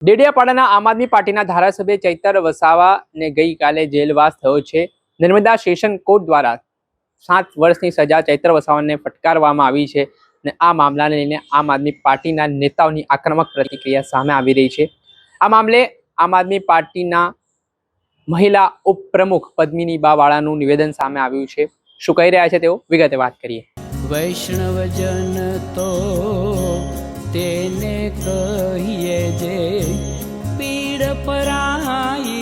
ડેડિયાપાડાના આમ આદમી પાર્ટીના ધારાસભ્ય ચૈતર વસાવાને ગઈકાલે જેલવાસ થયો છે। નર્મદા સેશન કોર્ટ દ્વારા 7 વર્ષની સજા ચૈતર વસાવાને ફટકારવામાં આવી છે અને આ મામલાને લઈને આમ આદમી પાર્ટીના નેતાઓની આક્રમક પ્રતિક્રિયા સામે આવી રહી છે। આ મામલે આમ આદમી પાર્ટીના મહિલા ઉપપ્રમુખ પદ્મિની બા વાળાનું નિવેદન સામે આવ્યું છે। શું કહી રહ્યા છે તેઓ વિગતે વાત કરીએ। વૈષ્ણવજન તો તેને કહીએ જે પીડ પરાઈ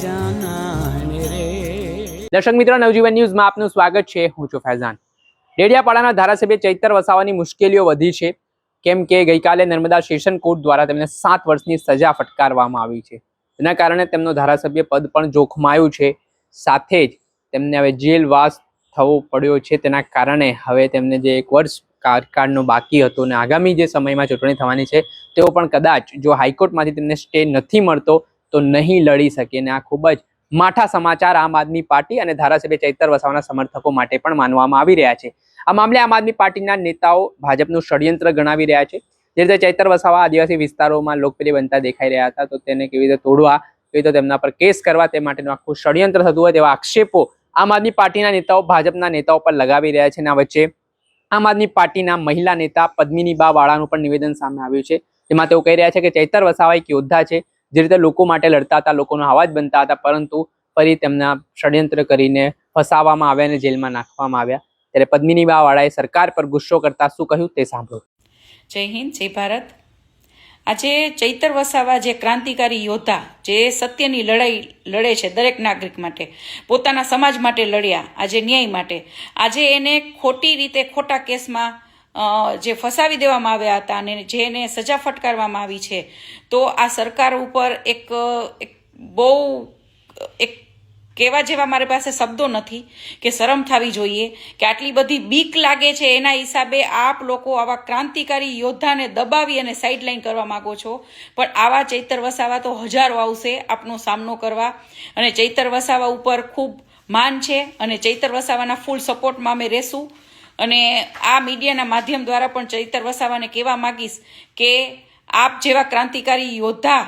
જાનાને રે। દર્શક મિત્રો, નવજીવન ન્યૂઝમાં આપનું સ્વાગત છે। હું છું ફૈઝાન। ડેડિયાપાડાના ધારાસભ્ય ચૈતર વસાવાની મુશ્કેલીઓ વધી છે, કેમ કે ગઈકાલે નર્મદા સેશન કોર્ટ દ્વારા તેમને 7 વર્ષની સજા ફટકારવામાં આવી છે। તેના કારણે તેમનો ધારાસભ્ય પદ પણ જોખમાયું છે, સાથે જ તેમને હવે જેલવાસ થવો પડ્યો છે। તેના કારણે હવે તેમને જે 1 વર્ષ કાર્યકાળનો બાકી હતો અને આગામી જે સમયમાં ચૂંટણી થવાની છે તેઓ પણ કદાચ જો હાઈકોર્ટમાંથી તેમને સ્ટે નથી મળતો તો નહીં લડી શકે। અને આ ખૂબ જ માઠા સમાચાર આમ આદમી પાર્ટી અને ધારાસભ્ય ચૈતર વસાવાના સમર્થકો માટે પણ માનવામાં આવી રહ્યા છે। આ મામલે આમ આદમી પાર્ટીના નેતાઓ ભાજપનું ષડયંત્ર ગણાવી રહ્યા છે। જે રીતે ચૈતર વસાવા આદિવાસી વિસ્તારોમાં લોકપ્રિય બનતા દેખાઈ રહ્યા હતા, તો તેને કેવી રીતે તોડવા, કેવી રીતે તેમના પર કેસ કરવા, તે માટેનું આખું ષડયંત્ર થતું હોય તેવા આક્ષેપો આમ આદમી પાર્ટીના નેતાઓ ભાજપના નેતાઓ પર લગાવી રહ્યા છે। અને આ વચ્ચે આમ આદમી પાર્ટીના મહિલા નેતા પદ્મિની બા વાળાનું પણ નિવેદન સામે આવ્યું છે, જેમાં તેઓ કહી રહ્યા છે કે ચૈતર વસાવા એક યોદ્ધા છે, જે રીતે લોકો માટે લડતા હતા, લોકોનો અવાજ બનતા હતા, પરંતુ ફરી તેમના ષડયંત્ર કરીને ફસાવવામાં આવ્યા અને જેલમાં નાખવામાં આવ્યા। ત્યારે પદ્મિની બા વાળાએ સરકાર પર ગુસ્સો કરતા શું કહ્યું તે સાંભળો। જય હિન્દ, જય ભારત। આજે ચૈતર વસાવા જે ક્રાંતિકારી યોદ્ધા, જે સત્યની લડાઈ લડે છે દરેક નાગરિક માટે, પોતાના સમાજ માટે લડ્યા, આજે ન્યાય માટે, આજે એને ખોટી રીતે ખોટા કેસમાં જે ફસાવી દેવામાં આવ્યા હતા અને જેને સજા ફટકારવામાં આવી છે, તો આ સરકાર ઉપર એક બહુ કહેવા જેવા મારી પાસે શબ્દો નથી કે શરમ થવી જોઈએ કે આટલી બધી બીક લાગે છે એના હિસાબે આપ લોકો આવા ક્રાંતિકારી યોદ્ધાને દબાવી અને સાઇડલાઇન કરવા માંગો છો। પણ આવા ચૈતર વસાવા તો હજારો આવશે આપનો સામનો કરવા, અને ચૈતર વસાવા ઉપર ખૂબ માન છે અને ચૈતર વસાવાના ફૂલ સપોર્ટમાં અમે રહેશું। અને આ મીડિયાના માધ્યમ દ્વારા પણ ચૈતર વસાવાને કહેવા માંગીશ કે આપ જેવા ક્રાંતિકારી યોદ્ધા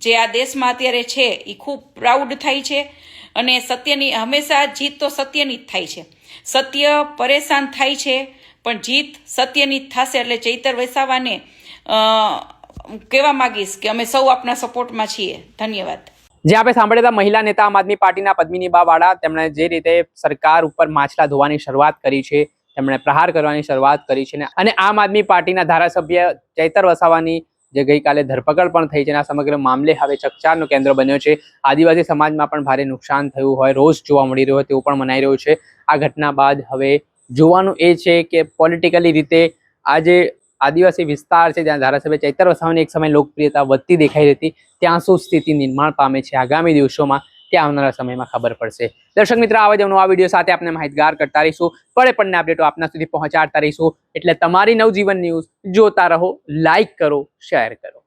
જે આ દેશમાં અત્યારે છે એ ખૂબ પ્રાઉડ થાય છે, અને સત્યની હંમેશા જીત તો સત્યની જ થાય છે। સત્ય પરેશાન થાય છે પણ જીત સત્યની જ થશે। એટલે ચૈતર વસાવાને કહેવા માંગીશ કે અમે સૌ આપના સપોર્ટમાં છીએ। ધન્યવાદ। જે આપણે સાંભળ્યા હતા મહિલા નેતા આમ આદમી પાર્ટીના પદ્મિની બા વાળા, તેમણે જે રીતે સરકાર ઉપર માછલા ધોવાની શરૂઆત કરી છે, તેમણે પ્રહાર કરવાની શરૂઆત કરી છે, અને આમ આદમી પાર્ટીના ધારાસભ્ય ચૈતર વસાવાની જે ગઈકાલે ધરપકડ પણ થઈ છે, આ સમગ્ર મામલે હવે ચકચારનું કેન્દ્ર બન્યો છે। આદિવાસી સમાજમાં પણ ભારે નુકસાન થયું હોય, રોષ જોવા મળી રહ્યો હોય તેવું પણ મનાઈ રહ્યું છે। આ ઘટના બાદ હવે જોવાનું એ છે કે પોલિટિકલી રીતે આ જે આદિવાસી વિસ્તાર છે જ્યાં ધારાસભ્ય ચૈતર વસાવાની એક સમય લોકપ્રિયતા વધતી દેખાઈ હતી, ત્યાં શું સ્થિતિ નિર્માણ પામે છે આગામી દિવસોમાં, તે આવનારા સમયમાં ખબર પડશે। દર્શક મિત્ર, આવા જ નવા વિડીયો સાથે આપણે માહિતગાર કરતા રહીશું, પડે અપડેટો આપના સુધી પહોંચાડતા રહીશું। એટલે તમારી નવજીવન ન્યૂઝ જોતા રહો, લાઈક કરો, શેર કરો।